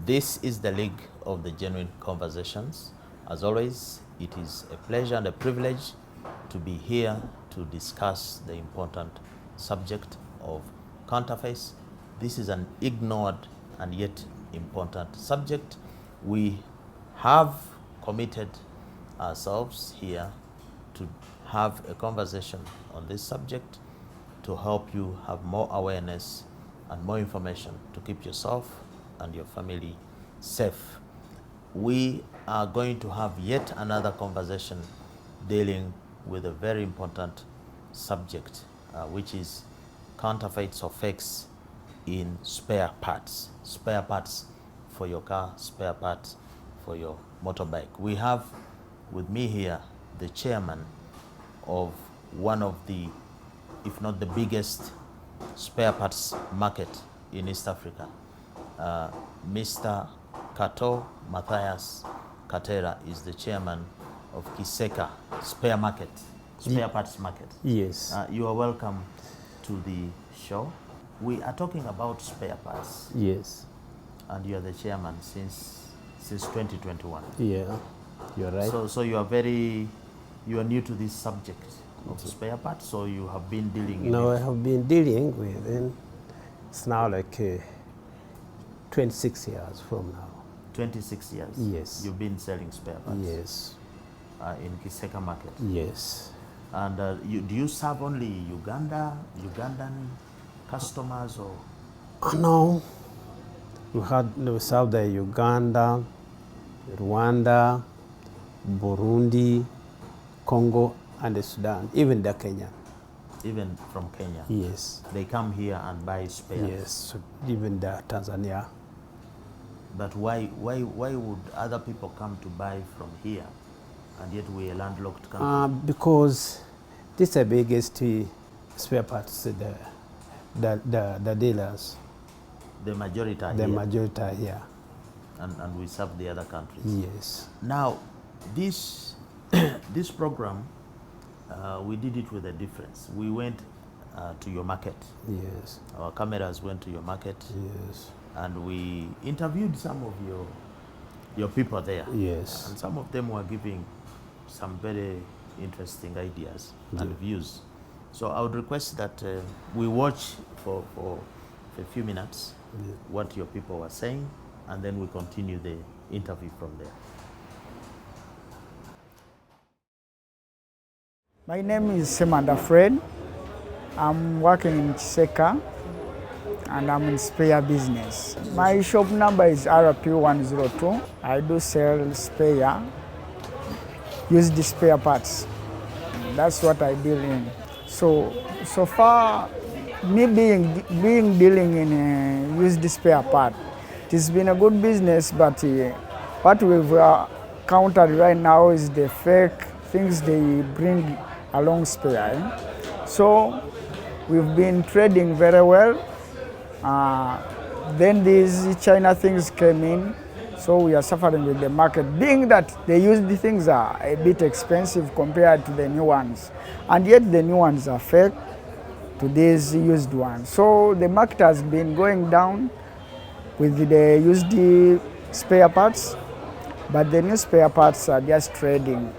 This is the League of the Genuine Conversations. As always, it is a pleasure and a privilege to be here to discuss the important subject of counterfeits. This is an ignored and yet important subject. We have committed ourselves here to have a conversation on this subject to help you have more awareness and more information to keep yourself and your family safe. We are going to have yet another conversation dealing with a very important subject, which is counterfeits or fakes in spare parts. Spare parts for your car, spare parts for your motorbike. We have with me here the chairman of one of the, if not the biggest, spare parts market in East Africa. Mr. Kato, Matthias is the chairman of Kisseka spare parts market. Yes. You are welcome to the show. We are talking about spare parts. Yes. And you are the chairman since 2021. Yeah, you're right. So you are new to this subject of spare parts, so you have been dealing with No, it? I have been dealing with it. It's now like 26 years from now. 26 years? Yes. You've been selling spare parts? Yes. In Kisseka market? Yes. And do you serve only Ugandan customers or? No. We serve the Uganda, Rwanda, Burundi, Congo, and the Sudan, even the Kenya. Even from Kenya? Yes. They come here and buy spares? Yes, even the Tanzania. But why would other people come to buy from here, and yet we're a landlocked country? Because this is the biggest spare parts, the dealers. The majority are the here? Majority are here. And we serve the other countries? Yes. Now, this program, we did it with a difference. We went to your market. Yes. Our cameras went to your market. Yes. And we interviewed some of your people there. Yes. And some of them were giving some very interesting ideas and views. So I would request that we watch for a few minutes what your people were saying, and then we continue the interview from there. My name is Fred. I'm working in Kisseka and I'm in spare business. My shop number is RP102. I do sell spare, used spare parts. That's what I deal in. So far, me dealing in used spare part, it has been a good business, but what we've countered right now is the fake things they bring along spare. So we've been trading very well. Then these China things came in, so we are suffering with the market, being that the used things are a bit expensive compared to the new ones, and yet the new ones are fake to these used ones. So the market has been going down with the used spare parts, but the new spare parts are just trading.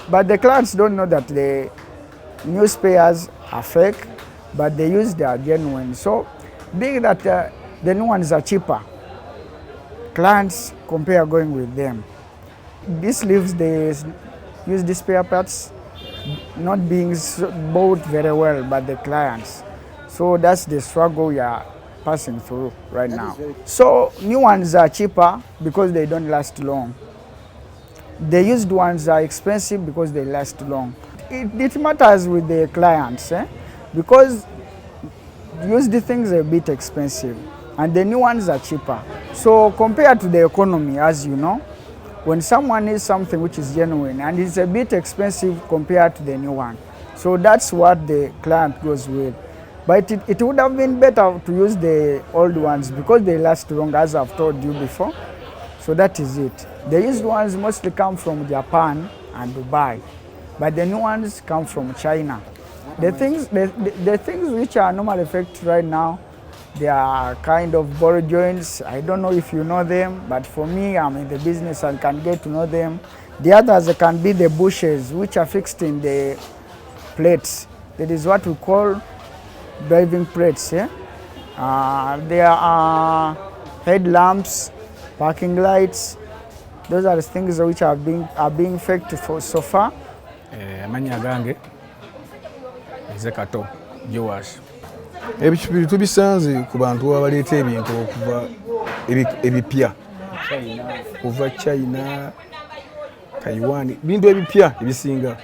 But the clients don't know that the new spares are fake, but the used are genuine. So being that the new ones are cheaper, clients compare going with them. This leaves the used spare parts not being bought very well by the clients. So that's the struggle we are passing through right now. So new ones are cheaper because they don't last long. The used ones are expensive because they last long. It matters with the clients, because used things are a bit expensive and the new ones are cheaper. So compared to the economy, as you know, when someone needs something which is genuine and it's a bit expensive compared to the new one, so that's what the client goes with. But it would have been better to use the old ones because they last long, as I've told you before. So that is it. The used ones mostly come from Japan and Dubai, but the new ones come from China. The things which are normally faked right now They are kind of ball joints. I don't know if you know them, but for me, I'm in the business and can get to know them. The others can be the bushes, which are fixed in the plates. That is what we call driving plates. Yeah? There are headlamps, parking lights. Those are the things which are being faked for so far. Amanya gange nze Kato Joash. Ebintu tubisanze ku bantu abaleeta ebintu okuva ebipya kuva China, Taiwan, bintu ebipya ebisinga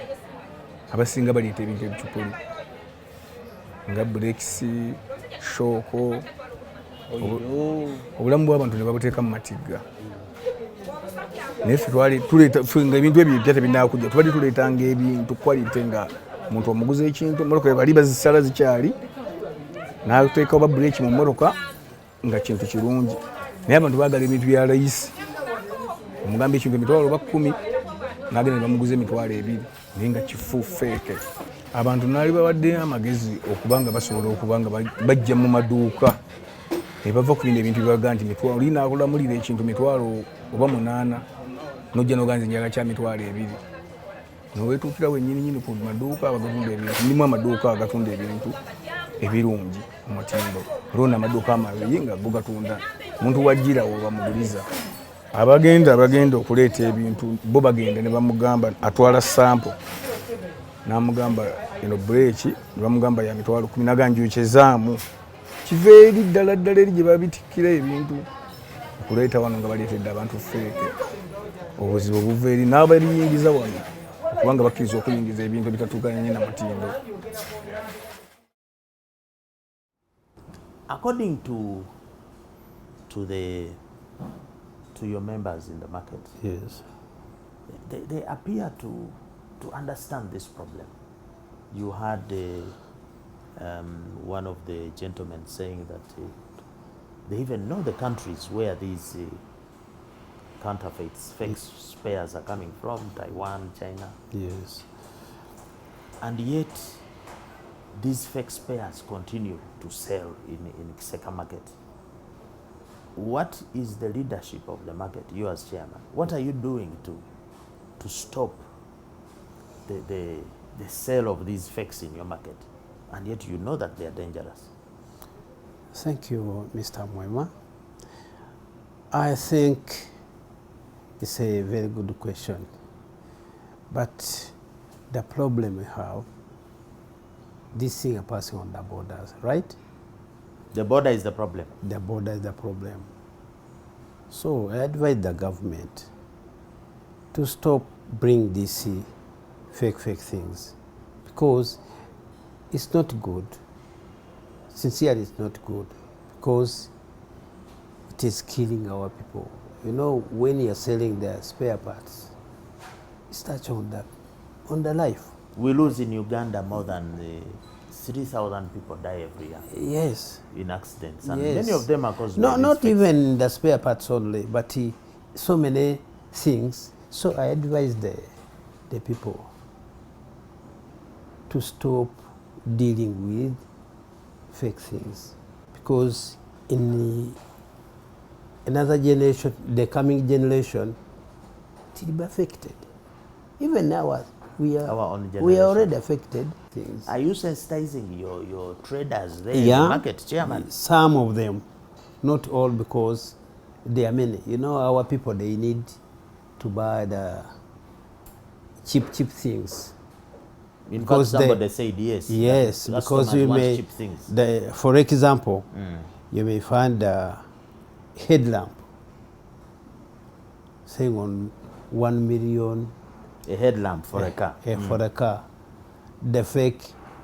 abasinga baleeta ebintu ebicupuli nga brakes, shoko, obulamu bw'abantu ne babuteeka mu matigga. Nefe tuleeta nga ebintu ebipya tebinakujja tubadde tuleetanga ebintu quality nga omuntu omuguza ekintu emmotoka bali bazisala zikyali n'ateeka oba break mu mmotoka nga kintu kirungi naye abantu baagala ebintu bya layisi omugamba ekintu emitwalo oba 10 n'agenda bamuguza emitwalo 2 naye nga kifu feeke. Abantu naali bawadde amagezi okubanga basobola okubanga bajja mu maduuka ne bava ku bino ebintu byebaga nti mitwalo oli n'akulamulira ekintu mitwalo oba 8 n'ojja n'oganza enjala kya mitwalo 2 noweetuukira wennyini ku maduuka abagatunda ebintu. Ndimu amaduuka agatunda ebintu ebirungi omutindo olwona amaduuka amabi nga go gatunda omuntu wajjira we bamuguliza. Abagenda okuleeta ebintu bo bagenda ne bamugamba atwala sample n'amugamba eno breeki ne bamugamba ya mitwalo 10 naganjukyezaamu kiva eri ddala eri gye babitikkira ebintu okuleeta wano nga baleetedde abantu feeke. Obuzibu buva eri n'abaliyingiza wano okubanga bakkiriza okuyingiza ebintu ebitatuukanye na mutindo. According to your members in the market, Yes. they appear to understand this problem. You had one of the gentlemen saying that they even know the countries where these counterfeits, fake spares are coming from, Taiwan, China. Yes. And yet, these fake spares continue to sell in Kisseka market. What is the leadership of the market, you as chairman? What are you doing to stop the sale of these fakes in your market? And yet you know that they are dangerous. Thank you, Mr. Muwema. I think it's a very good question. But the problem we have, this thing are passing on the borders, right? The border is the problem. The border is the problem. So I advise the government to stop bringing these fake things because it's not good. Sincerely, it's not good because it is killing our people. You know, when you're selling the spare parts, it's touch on the life. We lose in Uganda more than 3,000 people die every year. Yes. In accidents, and yes. many of them are caused no, by not these even the spare parts only, but so many things. So I advise the people to stop dealing with fake things because in another generation, the coming generation, it will be affected. Even now, we are already affected. Things. Are you sensitizing your traders there Yeah, in the market, chairman? Some of them, not all, because there are many. You know, our people, they need to buy the cheap things. In fact, somebody said yes. Yes, because you may, cheap things. For example, you may find a headlamp saying on 1 million. A headlamp for a car. For a car. The fake,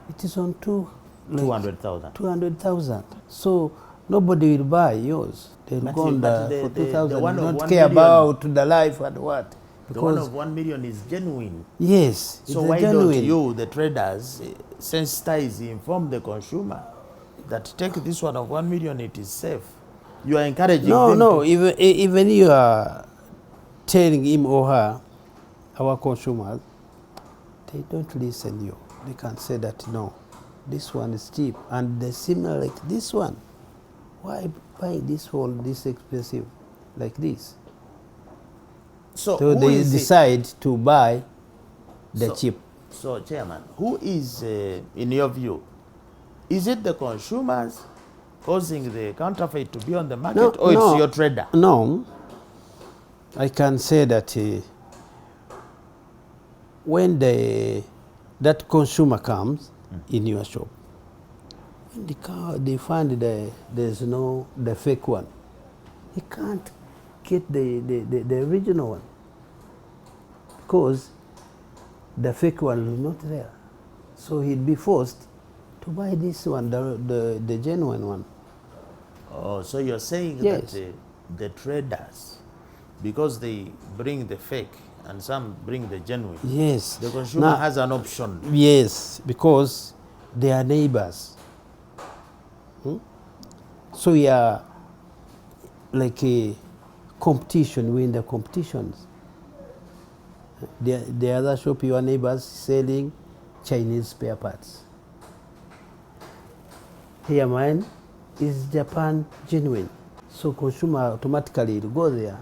it is on 200,000. 200,000. So nobody will buy yours. They'll go on for 2,000. They don't care about the life and what. The one of 1 million is genuine. Yes. So why don't you, the traders, sensitize, inform the consumer that take this one of 1 million, it is safe? You are encouraging them. No, even you are telling him or her, our consumers, they don't listen you. They can say that, no, this one is cheap, and they similar like this one. why buy this one this expensive like this? So, So who they is it? decide to buy the cheap. So, Chairman, who is, in your view, is it the consumers causing the counterfeit to be on the market, or it's your trader? No, I can say that when that consumer comes in your shop, when they find there's the fake one, he can't get the original one because the fake one is not there. So he'd be forced to buy this one, the genuine one. Oh, so you're saying Yes. that the traders, because they bring the fake and some bring the genuine, Yes. the consumer Now- has an option. Yes, because they are neighbors. So we are like a competition, we're in the competitions. The other shop, your neighbors selling Chinese spare parts. Here mine is Japan genuine. So consumer automatically will go there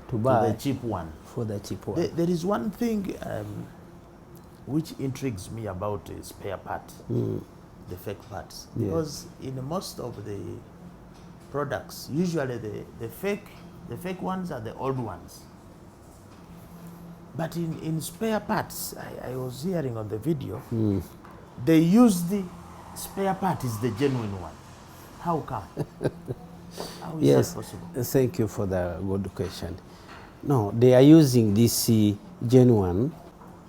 to buy The cheap one. for the cheap one. There is one thing which intrigues me about spare parts, the fake parts, Yes. because in most of the products, usually the fake ones are the old ones. But in spare parts, I was hearing on the video, they use the spare part is the genuine one. How come? How is Yes, that possible? thank you for the good question. No, they are using this genuine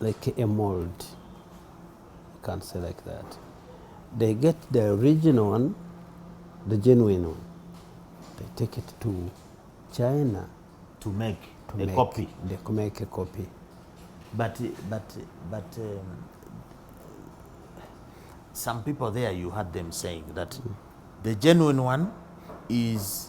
like a mold. You can't say like that. They get the original one, the genuine one. They take it to China To make to a copy. They make a copy. But some people there, you heard them saying that the genuine one is,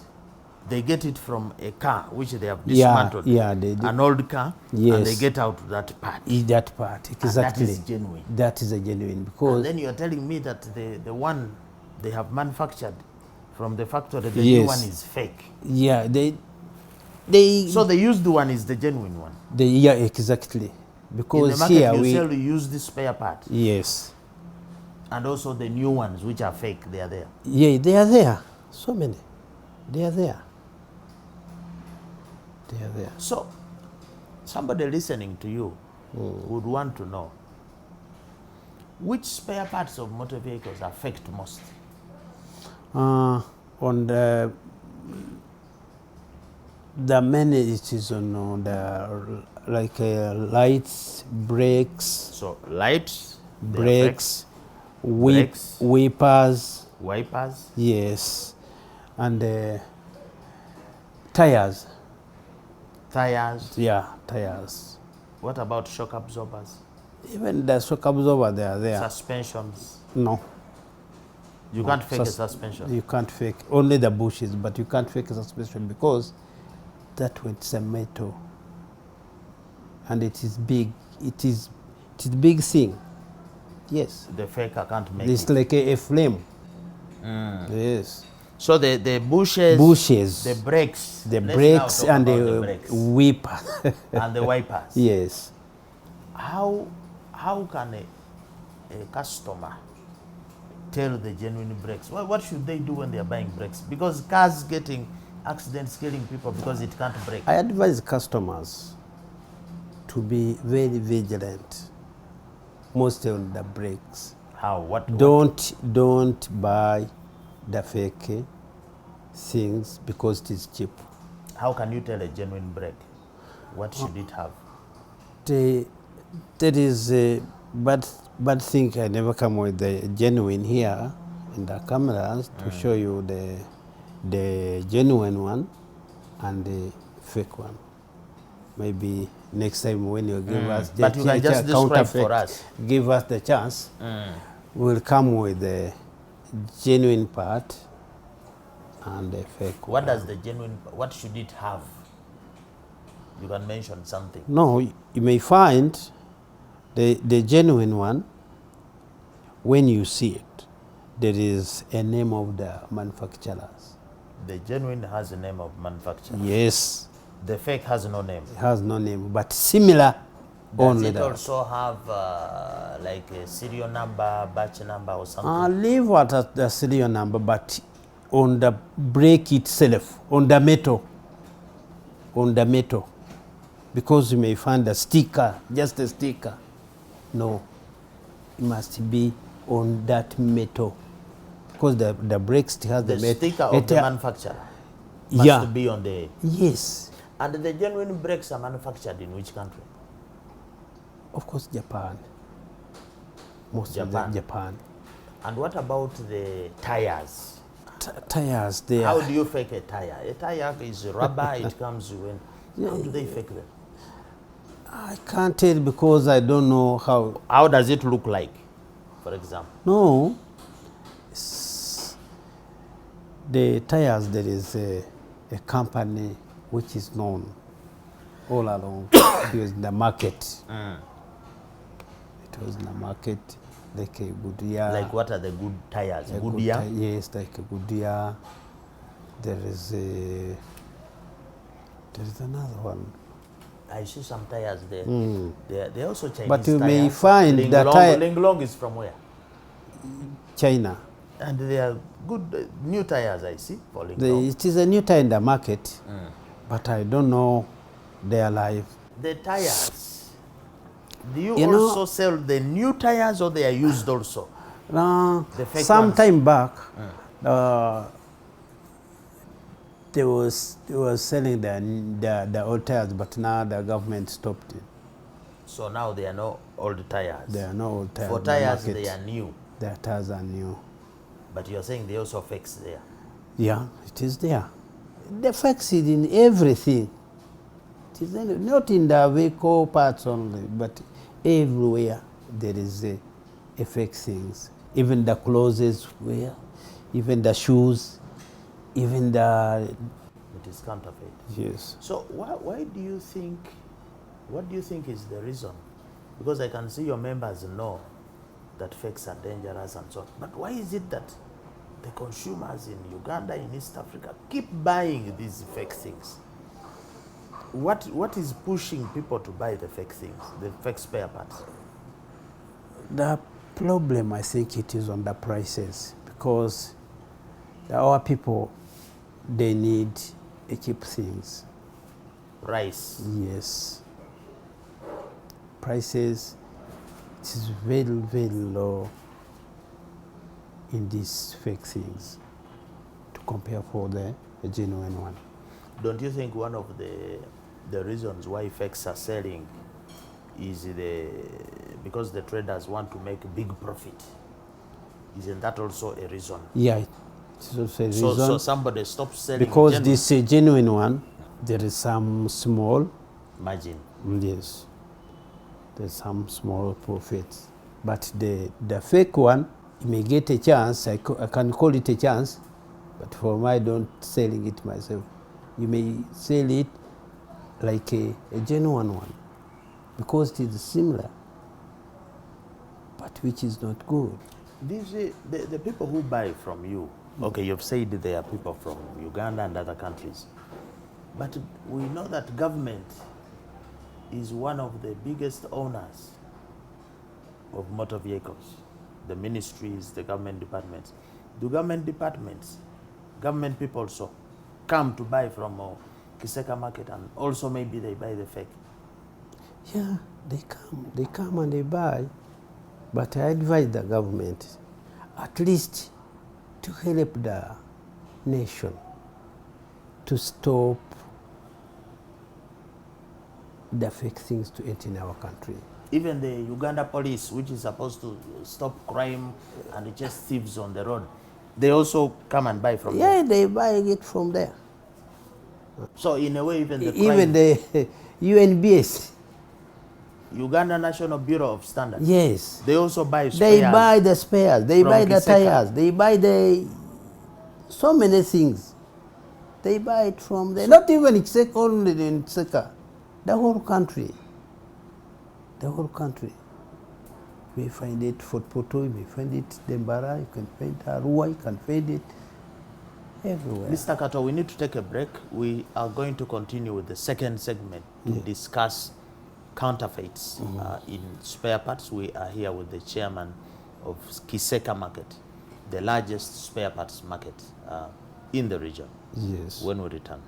they get it from a car which they have dismantled. Yeah, they do. An old car, and Yes. they get out that part. That part, exactly. that is genuine. That is a genuine And because then you are telling me that the one they have manufactured from the factory, the new Yes. one is fake. yeah, they So the used one is the genuine one. yeah, exactly. In the Because market, here you we sell used spare part, yes. and also the new ones which are fake, they are there. Yeah, they are there. So many. They are there. They are there. So, somebody listening to you would want to know which spare parts of motor vehicles affect most. On the main it is on the like lights, brakes, So, lights, they are brakes, Brakes. wipers, fake, wipers, yes, and tires. tires. Yeah, tires. What about shock absorbers, Even the shock absorber, they are there. suspensions? No, You can't fake a suspension. you can't fake only the bushes, but you can't fake a suspension because that one is a metal, and it is big. It is big thing. Yes, The faker can't make it's it. like a flame. Yes, So the bushes, bushes, the brakes, the let's brakes now talk and about the brakes whipper. and the wipers. Yes. How can a customer tell the genuine brakes? What should they do when they are buying brakes? Because cars getting accidents, killing people because it can't brake. I advise customers to be very vigilant, mostly on the brakes. How? What? Don't buy the fake things because it is cheap. How can you tell a genuine brake? What should it have? That is a bad thing. I never come with the genuine here in the cameras to show you the genuine one and the fake one. Maybe next time when you give us the But you can just describe counterfeit, for us. give us the chance, we'll come with the genuine part and the fake What one. does the genuine? What should it have? You can mention something. No, you may find the genuine one. When you see it, there is a name of the manufacturers. The genuine has a name of manufacturer. Yes. The fake has no name. It has no name, but similar. Does only it that. also have like a serial number, batch number or something? Leave what at the serial number, but on the brake itself, on the metal, because you may find a sticker, just a sticker. No, it must be on that metal, because the brakes has the metal. Sticker of the manufacturer must be on the... Yes. And the genuine brakes are manufactured in which country? Of course, Japan. Most Japan. of them, Japan. And what about the tires? Tires, they How are... do you fake a tire? A tire is rubber, it comes when... How do they fake them? I can't tell because I don't know how... How does it look like, for example? No. The tires, there is a company which is known all along. It was in the market. It was in the market, like a Goodyear. Like what are the good tires? Goodyear? Yes, like a Goodyear. There is another one. I see some tires there. They're also Chinese But you tires. may find the tire... Linglong is from where? China. And they are good new tires, I see, for Linglong. It is a new tire in the market, but I don't know their life. The tires, do you also sell the new tires or they are used also? The fake Some ones? time back, they was selling the old tires, but now the government stopped it. So now they are no old tires? There are no old tires. For in the tires, market. they are new. Their tires are new. But you're saying they also fix there? Yeah, it is there. They fix it in everything. It is not in the vehicle parts only, but everywhere there is a fake things. Even the clothes wear, even the shoes, even the... It is counterfeit. Yes. So why do you think, what do you think is the reason? Because I can see your members know that fakes are dangerous and so on. But why is it that the consumers in Uganda, in East Africa, keep buying these fake things? What is pushing people to buy the fake things, the fake spare parts? The problem, I think, it is on the prices, because our people, they need cheap things. Price. Yes. Prices, it is very, very low in these fake things to compare for the genuine one. Don't you think one of the reasons why fakes are selling is because the traders want to make big profit? Isn't that also a reason? Yeah, it is also a reason. So somebody stops selling because genuine. this genuine one, there is some small Margin. Yes, there's some small profits, but the fake one, you may get a chance. I can call it a chance, but for me, I don't selling it myself. You may sell it like a genuine one, because it is similar, but which is not good. The people who buy from you, okay, you've said they are people from Uganda and other countries, but we know that government is one of the biggest owners of motor vehicles. The ministries, the government departments. Do government departments, government people also come to buy from Kisseka market, and also maybe they buy the fake? Yeah, they come and they buy, but I advise the government at least to help the nation to stop the fake things to enter in our country. Even the Uganda police, which is supposed to stop crime and chase thieves on the road, they also come and buy from there. Yeah, they buy it from there. So in a way, even the Even the UNBS. Uganda National Bureau of Standards. Yes. They also buy spares. They buy the spares. They from buy the Kisseka. tires. They buy so many things. They buy it from there. Not even Kisseka, only in Kisseka. The whole country. The whole country. You may find it Fort Poto, you may find it Dembara, you can find Arua, you can find it everywhere. Mr. Kato, we need to take a break. We are going to continue with the second segment to discuss counterfeits in spare parts. We are here with the chairman of Kisseka market, the largest spare parts market in the region. Yes. When we return.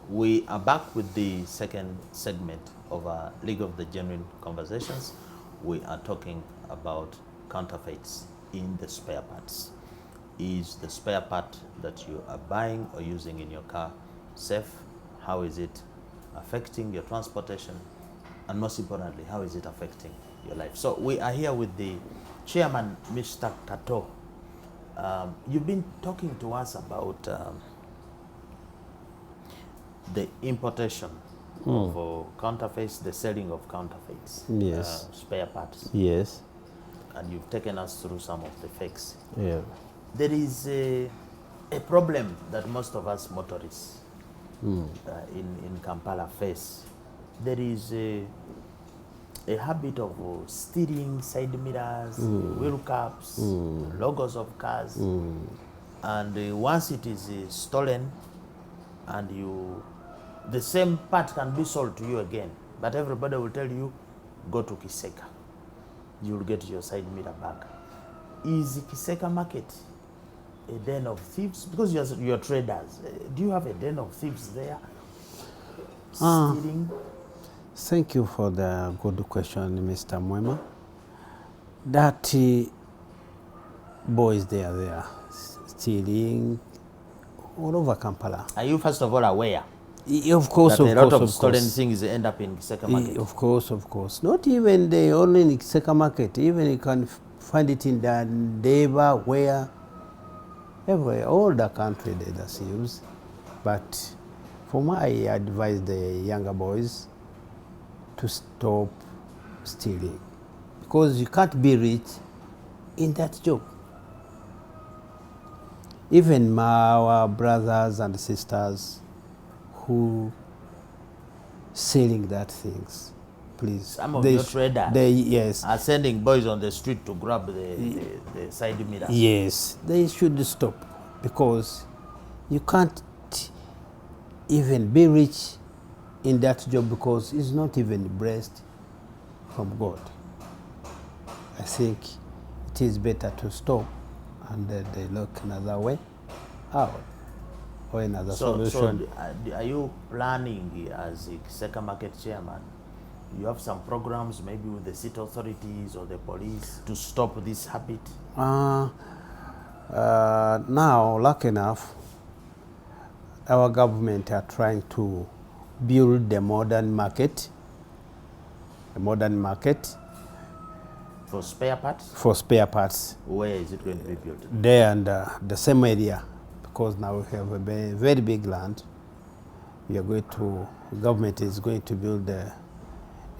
We are back with the second segment of our League of the Genuine Conversations. We are talking about counterfeits in the spare parts. Is the spare part that you are buying or using in your car safe? How is it affecting your transportation? And most importantly, how is it affecting your life? So we are here with the chairman, Mr. Kato. You've been talking to us about the importation of counterfeits, the selling of counterfeits, Yes. spare parts, Yes. and you've taken us through some of the fakes. Yeah. There is a problem that most of us motorists in Kampala face. There is a habit of stealing side mirrors, wheel caps, logos of cars, and once it is stolen, and the same part can be sold to you again, but everybody will tell you, go to Kisseka. You will get your side mirror back. Is Kisseka market a den of thieves? Because you're traders. Do you have a den of thieves there? Stealing? Thank you for the good question, Mr. Muwema. That boys they are stealing all over Kampala. Are you first of all aware Of course, that of a lot course, of of stolen course. things end up in Kisseka market? Of course, of course. Not even the only in Kisseka market. Even you can find it in the Deva, where, everywhere, all the country they just use. But for me, I advise the younger boys to stop stealing, because you can't be rich in that job. Even our brothers and sisters who selling that things, please. Some of your traders yes, are sending boys on the street to grab the side mirrors. yes, they should stop, because you can't even be rich in that job, because it's not even blessed from God. I think it is better to stop and they look another way out or another solution. So are you planning as a Kisseka market chairman, you have some programs maybe with the city authorities or the police to stop this habit? Now, lucky enough, our government are trying to build the modern market, For spare parts? for spare parts Where is it going to be built? there and the same area, because now we have a very big land. We are going to, government is going to build a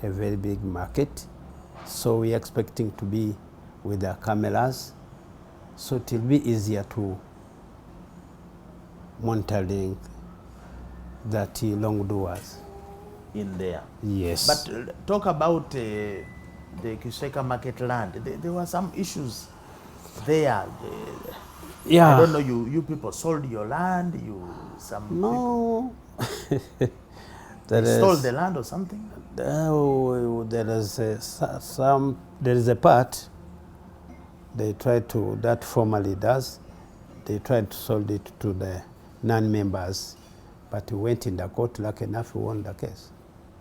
very big market, so we are expecting to be with the cameras, so it will be easier to monitoring that wrongdoers. In there. Yes. But talk about the Kisseka market land. There were some issues there. yeah. I don't know, you people sold your land, No. they stole the land or something? There is a part they try to, that formally does, they tried to solve it to the non-members, but we went in the court, lucky enough we won the case.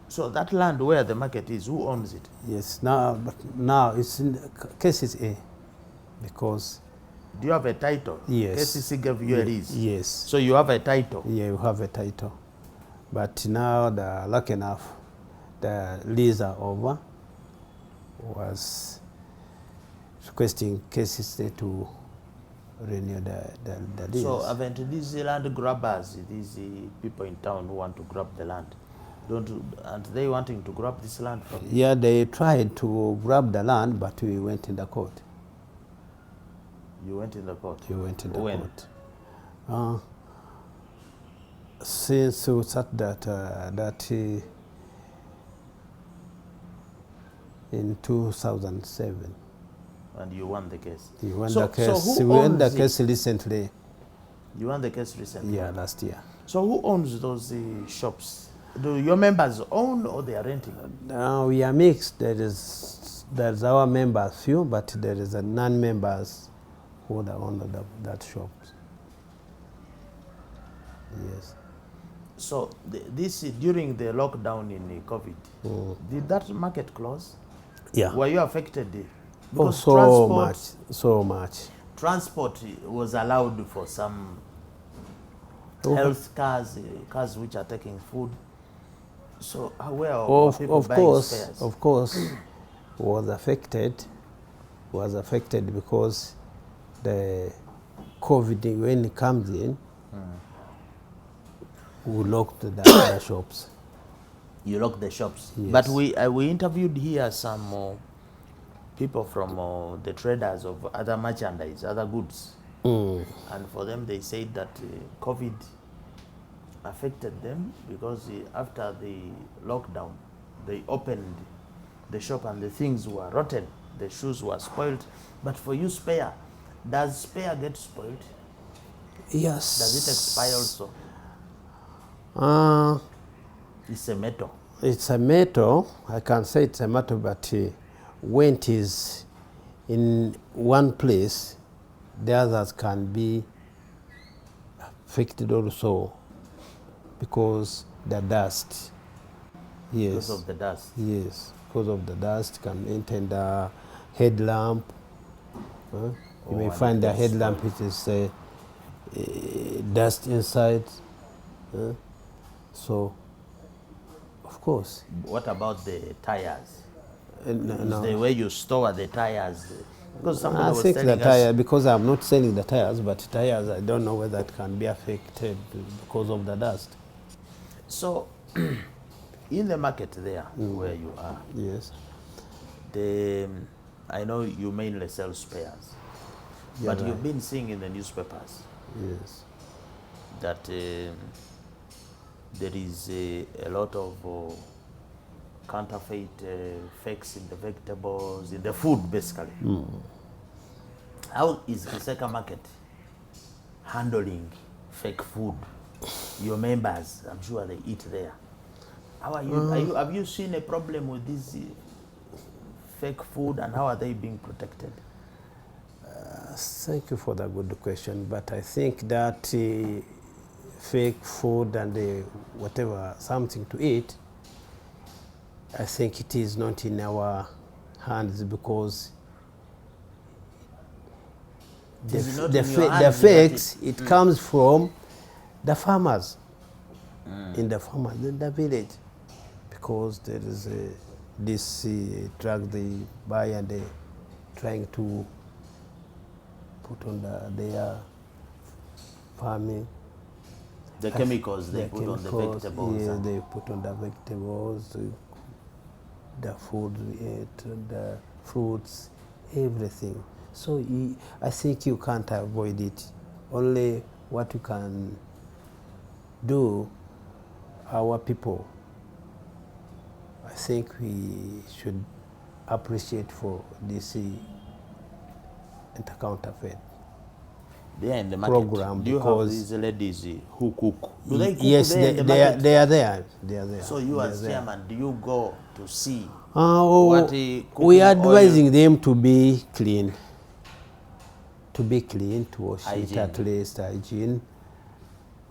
So that land where the market is, who owns it? Yes, now it's in case is A, because Do you have a title? yes, KCC gave you a lease. yes, So you have a title. yeah, you have a title, But now, lucky enough, the lease are over, was requesting Kisseka to renew the lease. So, haven't these land grabbers, these people in town who want to grab the land, aren't they wanting to grab this land from you? Yeah, they tried to grab the land, but we went in the court. You went in the court? We went in the When? court. Since we said that, in 2007. And you won the case? We won So- the case. so who we won the owns it? case recently. You won the case recently? Yeah, last year. So who owns those shops? Do your members own or they are renting? Now we are mixed. There's our members few, but there is a non-members who own that shops. Yes. So this during the lockdown in COVID, did that market close? Yeah. Were you affected? Oh, Because so much. transport was allowed for some Oh. health cars, cars which are taking food. So where were people Of buying course, spares? of course, was affected because the COVID, when it comes in, we locked the shops. You locked the shops. Yes. But we interviewed here some people from the traders of other merchandise, other goods. And for them, they said that COVID affected them because after the lockdown, they opened the shop and the things were rotten. The shoes were spoiled. But for you, spare, does spare get spoiled? Yes. Does it expire also? It's a metal. It's a metal. I can say it's a metal, but when it is in one place, the others can be affected also because the dust. Yes. Because of the dust. Yes, because of the dust can enter the headlamp. You may and find it the gets headlamp, it is dust inside. So, of course. What about the tires? No, Is the way you store the tires? Because somebody I was think telling the tire, us, because I'm not selling the tires, but tires, I don't know whether it can be affected because of the dust. so in the market there where you are, Yes. I know you mainly sell spares, Yeah, but right. you've been seeing in the newspapers Yes. that there is a lot of counterfeit fakes in the vegetables, in the food basically. How is Kisseka market handling fake food? Your members, I'm sure they eat there. How are you? Have you seen a problem with this fake food, and how are they being protected? Thank you for the good question, but I think that fake food and whatever, something to eat, I think it is not in our hands because It is not the in your the hands, fakes, but it comes from the farmers, in the village, because there is this drug they buy and they trying to put on their farming. The chemicals they The put on the chemicals, vegetables. yeah, and- they put on the vegetables, the food we eat, the fruits, everything. So I think you can't avoid it. Only what you can do, our people, I think we should appreciate for this counterfeit They are in the market. program, Do you have because these ladies who cook? Do they cook yes, there in the they are market? they are there. They are there. So you They are as there. chairman, do you go to see? Oh, What, we cooking are oil? advising them to be clean. To be clean, to wash Hygiene. it at least, hygiene,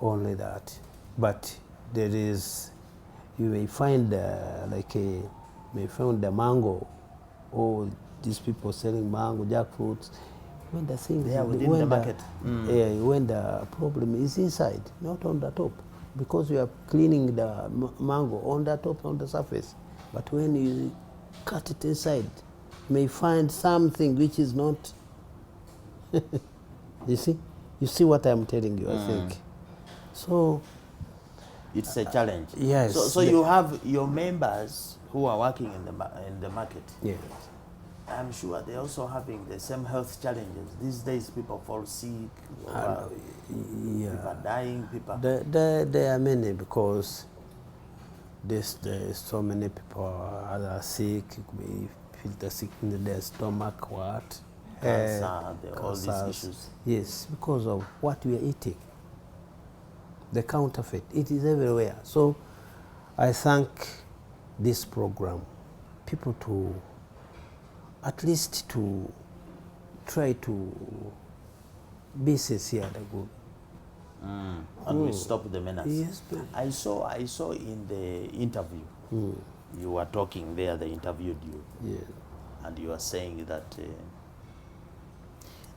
only that. But there is, you may find may find the mango, or these people selling mango, jackfruits. When the thing, They are within when the market. yeah, when the problem is inside, not on the top. because you are cleaning the mango on the top, on the surface. But when you cut it inside, you may find something which is not. You see? You see what I'm telling you, I think. So it's a challenge. Yes. So you have your members who are working in the market. yes. I'm sure they're also having the same health challenges. These days people fall sick, people are dying, people. There are many, because there's so many people that are sick. We feel the sick in their stomach, what? Cancer, all these issues. Yes, because of what we are eating. The counterfeit, it is everywhere. So I thank this program, people to at least to try to be sincere and good. And we stop the menace. Yes, please. I saw in the interview, you were talking there, they interviewed you. Yeah. And you were saying that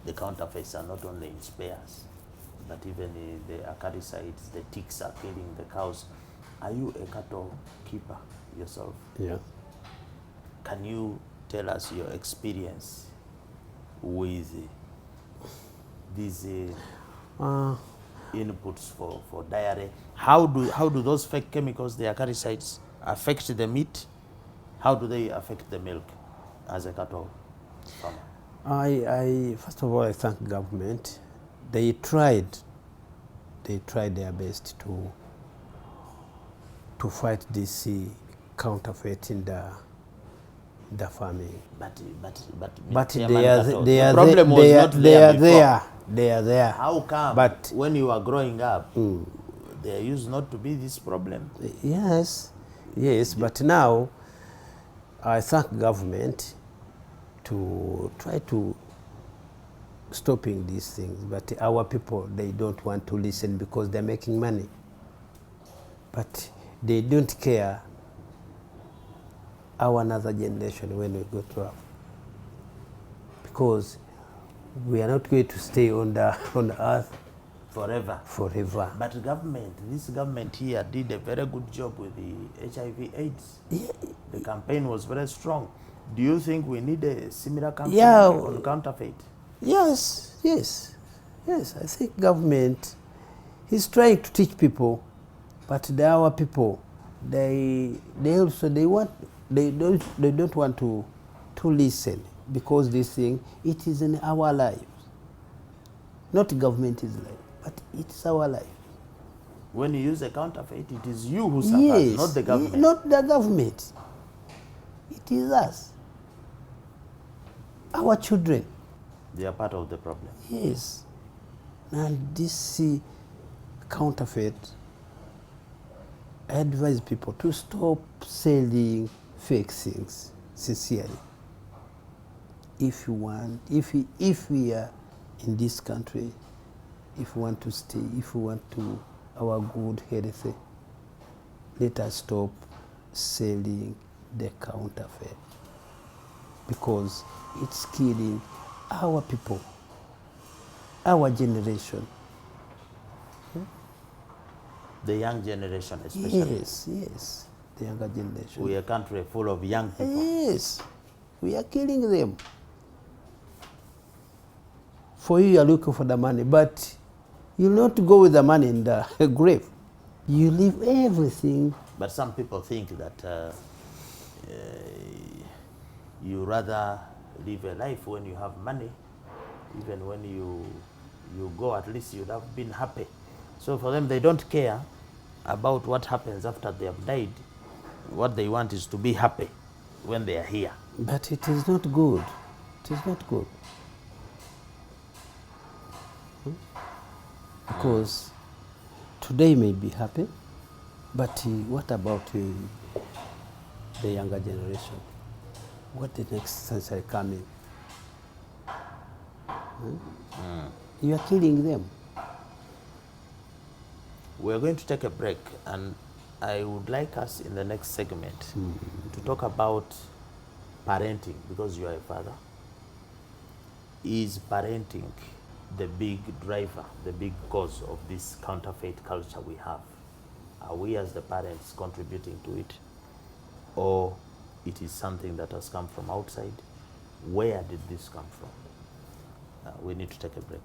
the counterfeits are not only in spares, but even the acaricides, the ticks are killing the cows. Are you a cattle keeper yourself? Yeah. Can you tell us your experience with these inputs for dairy? How do those fake chemicals, the acaricides, affect the meat? How do they affect the milk as a cattle farmer? I first of all, I thank government. They tried their best to fight this counterfeit in the farming. But they are the problem was not there before. They are there. How come? But when you were growing up, there used not to be this problem. Yes, but now I thank government to try to stopping these things. But our people, they don't want to listen because they're making money. But they don't care our another generation when we go to up, because we are not going to stay on the earth forever. But this government here did a very good job with the HIV/AIDS. Yeah. The campaign was very strong. Do you think we need a similar campaign on counterfeit? Yes. I think government is trying to teach people, but our people, they don't want to listen, because this thing, it is in our lives. Not government is life, but it's our life. When you use a counterfeit, it is you who suffers, not the government. Not the government. It is us. Our children. They are part of the problem. Yes. And this counterfeit, I advise people to stop selling fake things, sincerely. If you want, if we are in this country, if we want to stay, if we want to our good health, let us stop selling the counterfeit, because it's killing our people, our generation. The young generation especially. Yes, the younger generation. We are a country full of young people. Yes, we are killing them. For you are looking for the money, but you'll not go with the money in the grave. You leave everything. But some people think that you rather live a life when you have money. Even when you go, at least you'd have been happy. So for them, they don't care about what happens after they have died. What they want is to be happy when they are here. But it is not good. It is not good. Because today may be happy, but what about the younger generation? What the next century coming? You are killing them. We're going to take a break, and I would like us in the next segment to talk about parenting, because you are a father. Is parenting the big driver, the big cause of this counterfeit culture we have? Are we as the parents contributing to it? Or it is something that has come from outside? Where did this come from? We need to take a break.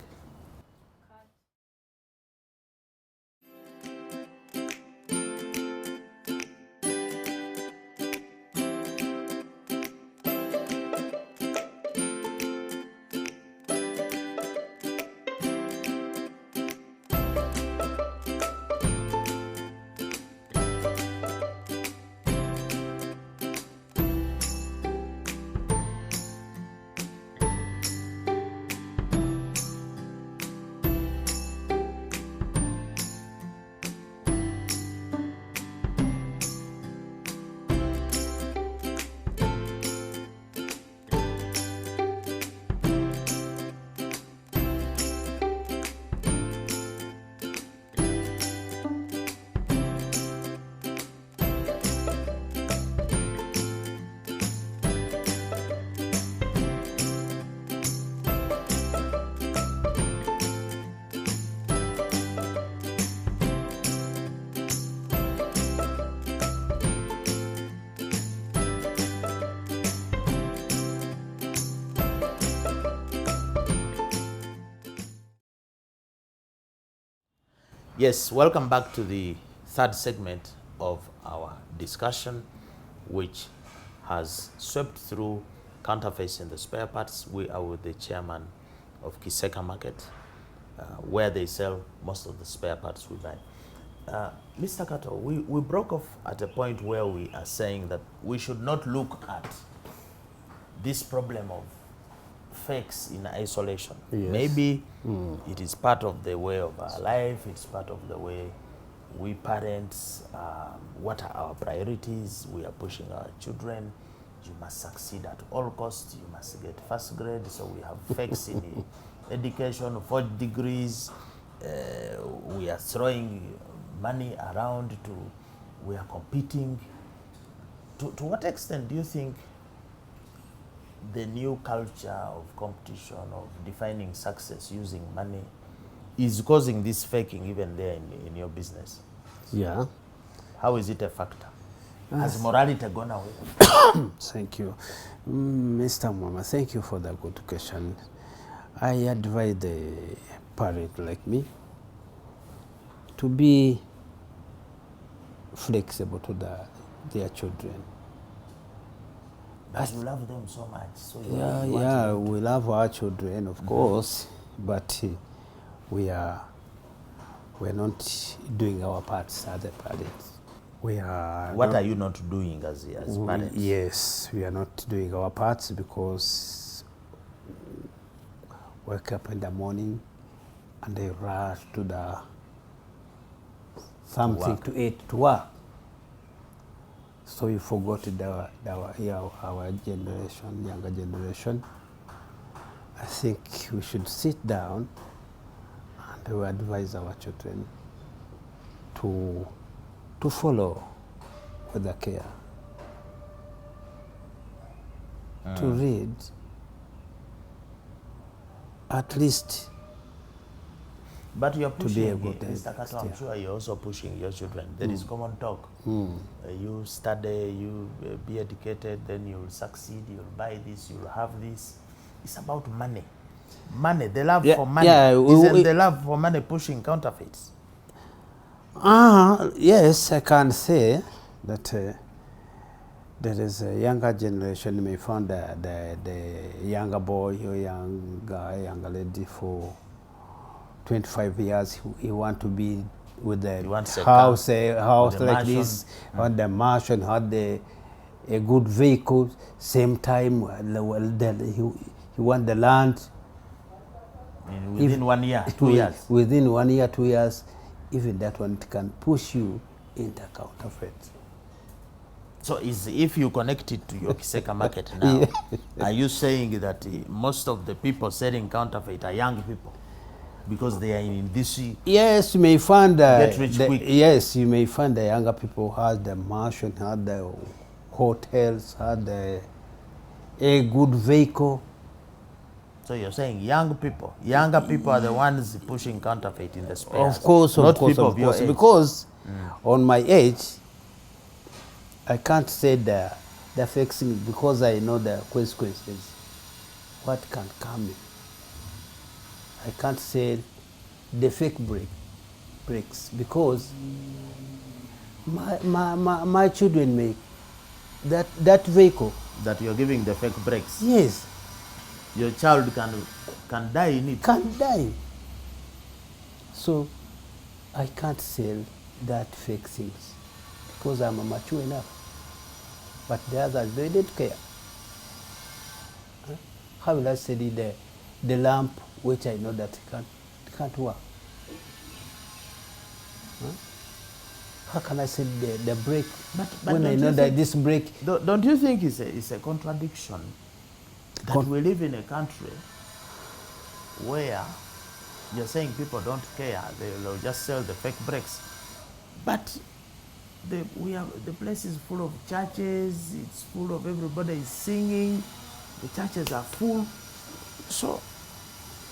Yes, welcome back to the third segment of our discussion, which has swept through counterfeits in the spare parts. We are with the chairman of Kisseka Market, where they sell most of the spare parts we buy. Mr. Kato, we broke off at a point where we are saying that we should not look at this problem of fakes in isolation. Yes. Maybe it is part of the way of our life, it's part of the way we parents, what are our priorities? We are pushing our children. You must succeed at all costs, you must get first grade, so we have fakes in education, 4 degrees, we are throwing money around we are competing. To what extent do you think the new culture of competition, of defining success using money, is causing this faking even there in your business? Yeah. How is it a factor? Has morality gone away? Thank you. Mr. Muwema, thank you for that good question. I advise the parent like me to be flexible to their children. But you love them so much. So We love our children, of course, but we're not doing our parts as a parents. What are you not doing as parents? Yes, we are not doing our parts because wake up in the morning and they rush to something to eat, to work. So we forgot our generation, younger generation. I think we should sit down and we advise our children to follow with the care, to read, at least. But you're pushing, Mr. Kato, I'm sure you're also pushing your children. There is common talk. You study, you be educated, then you'll succeed, you'll buy this, you'll have this. It's about money. Money, the love for money. Isn't the love for money pushing counterfeits? Yes, I can say that there is a younger generation. You may find the younger boy or young guy, younger lady for 25 years, he want to be with the house like this, on the mansion, had a good vehicle, same time, he want the land. Within 1 year, 2 years? Within 1 year, 2 years, even that one can push you into counterfeit. So if you connect it to your Kisseka Market now, are you saying that most of the people selling counterfeit are young people? Because they are in this. Yes, you may find get rich quick. Yes, you may find the younger people had the mansion, had the hotels, had a good vehicle. So you're saying younger people are the ones pushing counterfeit in the spares. Of course, not people of your age. Because On my age, I can't say the fake thing because I know the consequences. What can come in. I can't say the fake breaks because my children make that vehicle. That you're giving the fake brakes. Yes. Your child can die in it. Can die. So I can't sell that fake things because I'm mature enough. But the others, they didn't care. Huh? How will I sell the lamp which I know that can't work? Huh? How can I sell the brake when I know that this brake... Don't you think it's a contradiction that we live in a country where you're saying people don't care, they'll just sell the fake brakes, but the place is full of churches, it's full of everybody is singing, the churches are full. So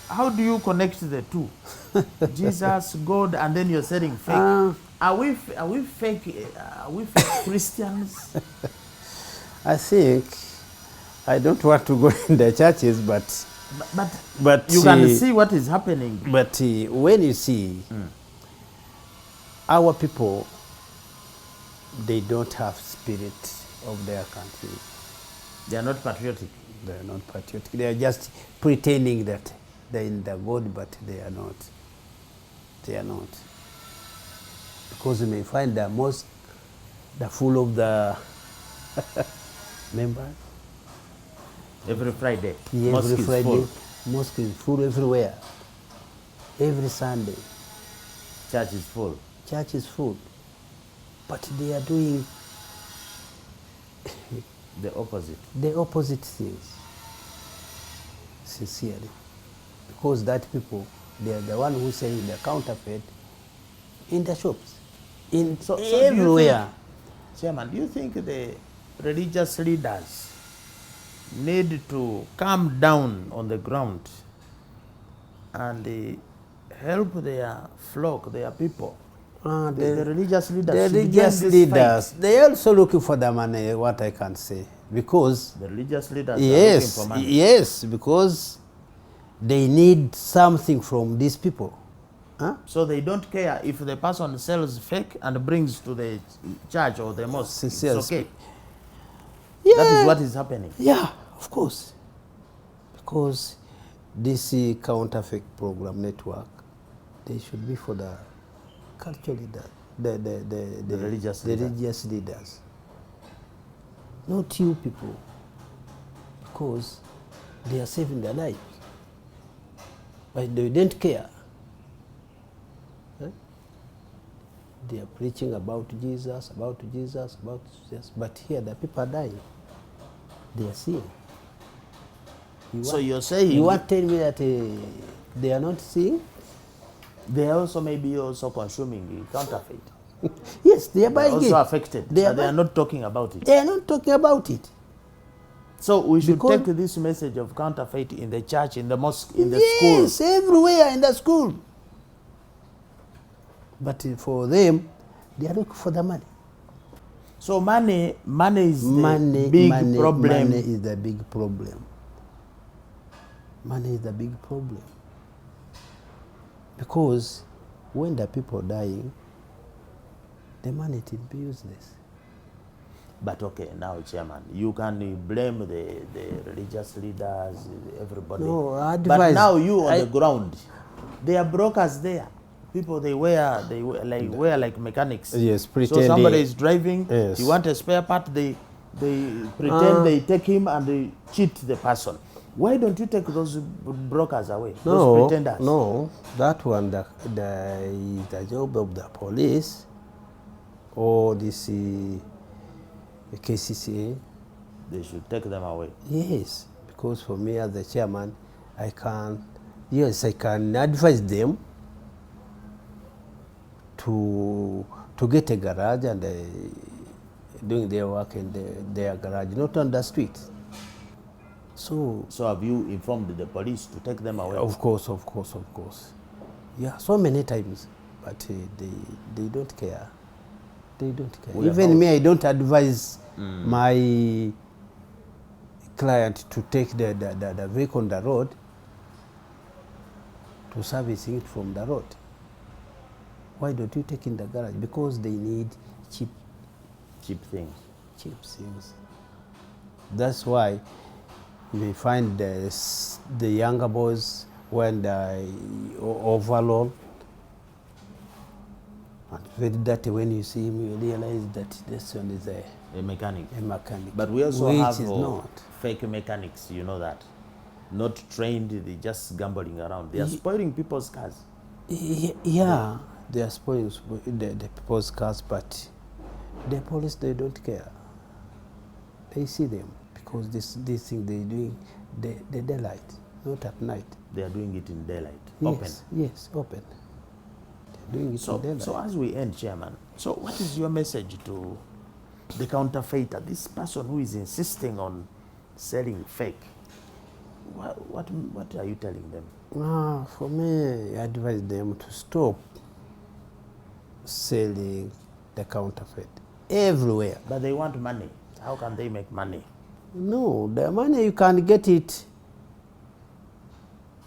how do you connect the two? Jesus, God, and then you're selling fake. Are we fake Christians? I think I don't want to go in the churches, but you can see what is happening. But when you see our people, they don't have spirit of their country. They are not patriotic. They are not patriotic. They are just pretending that they're in the God, but they are not. They are not. Because you may find the mosque, the full of the members. Every Friday. Yeah, mosque every Friday. Is full. Mosque is full everywhere. Every Sunday. Church is full. Church is full. But they are doing the opposite. The opposite things. Sincerely. Because that people, they are the one who selling the counterfeit in the shops. So everywhere. Chairman, do you think the religious leaders need to come down on the ground and help their flock, their people? The religious leaders. The religious leaders, they also looking for the money, what I can say. Because the religious leaders are looking for money. Yes, because they need something from these people. Huh? So they don't care if the person sells fake and brings to the church or the mosque. It's okay. Yeah. That is what is happening. Yeah, of course. Because this counterfeit program network, they should be for the culture leaders, the religious leaders. Not you people. Because they are saving their lives. But they don't care. They are preaching about Jesus, about Jesus, about Jesus. But here the people are dying. They are seeing. So you're saying... You want to tell me that they are not seeing? They are also maybe also consuming counterfeit. Yes, they are buying it. They are also affected. They are not talking about it. They are not talking about it. So we should take this message of counterfeit in the church, in the mosque, in the school. Yes, everywhere in the school. But for them, they are looking for the money. So money is the big problem. Money is the big problem. Money is the big problem. Because when the people are dying, the money will be useless. But okay, now, Chairman, you can blame the religious leaders, everybody. No, but now you on the ground, there are brokers there. People they wear like mechanics. Yes, pretending. So somebody is driving. Yes. You want a spare part, they pretend they take him and they cheat the person. Why don't you take those brokers away? Those pretenders? No, that one the job of the police or this KCCA. They should take them away. Yes, because for me as the chairman, I can advise them to get a garage and doing their work in their garage, not on the street. So have you informed the police to take them away? Of course. Yeah, so many times, but they don't care. They don't care. We Even about- me, I don't advise my client to take the vehicle on the road to servicing it from the road. Why don't you take in the garage? Because they need cheap things. That's why you may find the younger boys wearing the overall. And very dirty. When you see him, you realize that this one is A mechanic. a mechanic. But we also which have is not. fake mechanics, you know that. Not trained, they just gambling around. They are spoiling people's cars. Yeah, they are spoiling the people's cars, but the police, they don't care. They see them because this thing they're doing the daylight, not at night. They are doing it in daylight, Yes, yes, open. They're doing it in daylight. So as we end, Chairman, so what is your message to the counterfeiter, this person who is insisting on selling fake? What are you telling them? For me, I advise them to stop selling the counterfeit everywhere. But they want money. How can they make money? No, the money you can get it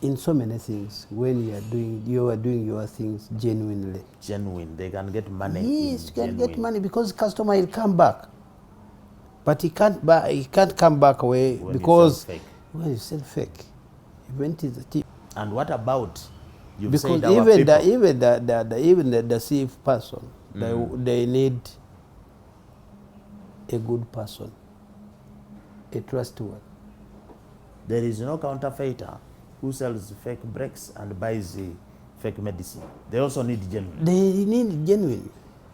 in so many things when you are doing your things genuinely. Genuine. They can get money. Yes, you can get money because customer will come back. But he can't come back away When because you sell fake. when you sell fake, event is cheap. And what about you've Because said our people? even the deceived person, they need a good person, a trustworthy. There is no counterfeiter who sells fake brakes and buys the fake medicine. They also need genuine. They need genuine,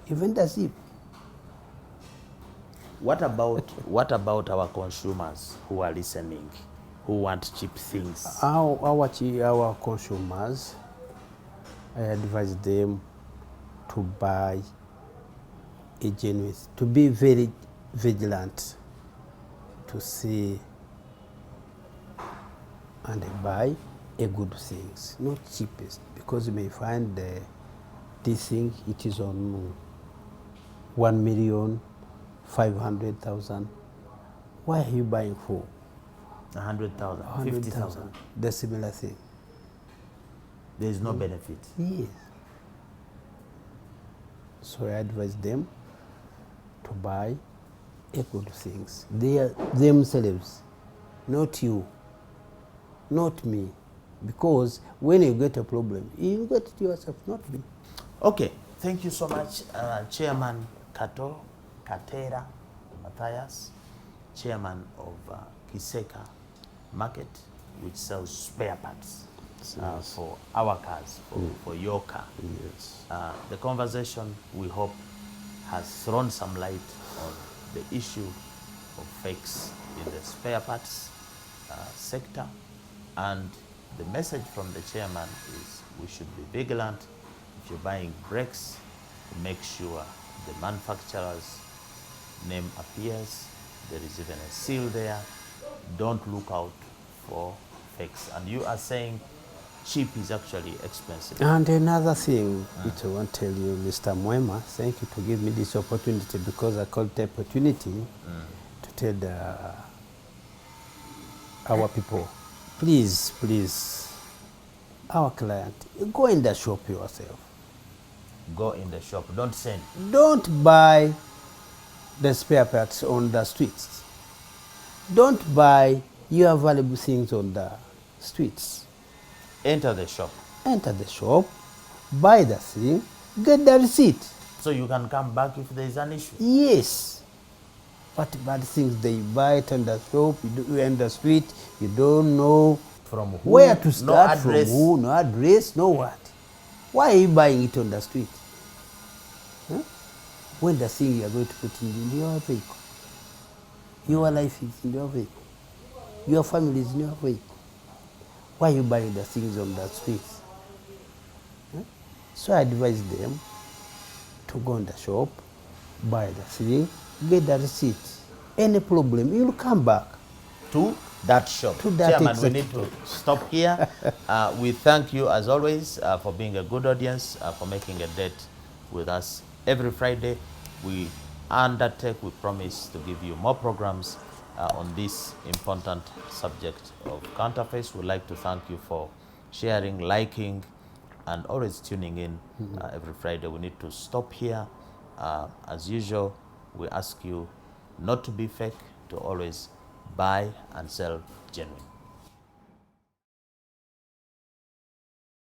even deceived. What about our consumers who are listening, who want cheap things? Our consumers, I advise them to buy a genuine, to be very vigilant, to see and buy a good things, not cheapest, because you may find this thing, it is on 1,500,000. Why are you buying for 100,000, 50,000. The similar thing. There is no benefit. Yes. So I advise them to buy a good things. They are themselves, not you, not me. Because when you get a problem, you get it yourself, not me. Okay, thank you so much, Chairman Kato, Matthias, Chairman of Kisseka Market, which sells spare parts for our cars, for your car. Yes. The conversation, we hope, has thrown some light on the issue of fakes in the spare parts sector. And the message from the chairman is we should be vigilant. If you're buying brakes, make sure the manufacturer's name appears. There is even a seal there. Don't look out for fakes. And you are saying cheap is actually expensive. And another thing which I want to tell you, Mr. Muwema, thank you to give me this opportunity, because I called the opportunity to tell our people, please, our client, go in the shop yourself. Go in the shop, don't send. Don't buy the spare parts on the streets. Don't buy your valuable things on the streets. Enter the shop. Enter the shop, buy the thing, get the receipt. So you can come back if there is an issue. Yes. But bad things, they buy it on the shop, you in the street, you don't know From who? where to start, No address. from who, no address, no what. Why are you buying it on the street? Huh? When the thing you are going to put in your vehicle, your life is in your vehicle, your family is in your vehicle. Why are you buying the things on the streets? Huh? So I advise them to go in the shop, buy the thing, get the receipt. Any problem, you'll come back To that shop. To that Chairman, we exact need to stop here. We thank you as always for being a good audience, for making a date with us every Friday. we undertake, we promise to give you more programs on this important subject of counterfeits. We'd like to thank you for sharing, liking, and always tuning in every Friday. We need to stop here. As usual, we ask you not to be fake, to always buy and sell genuine.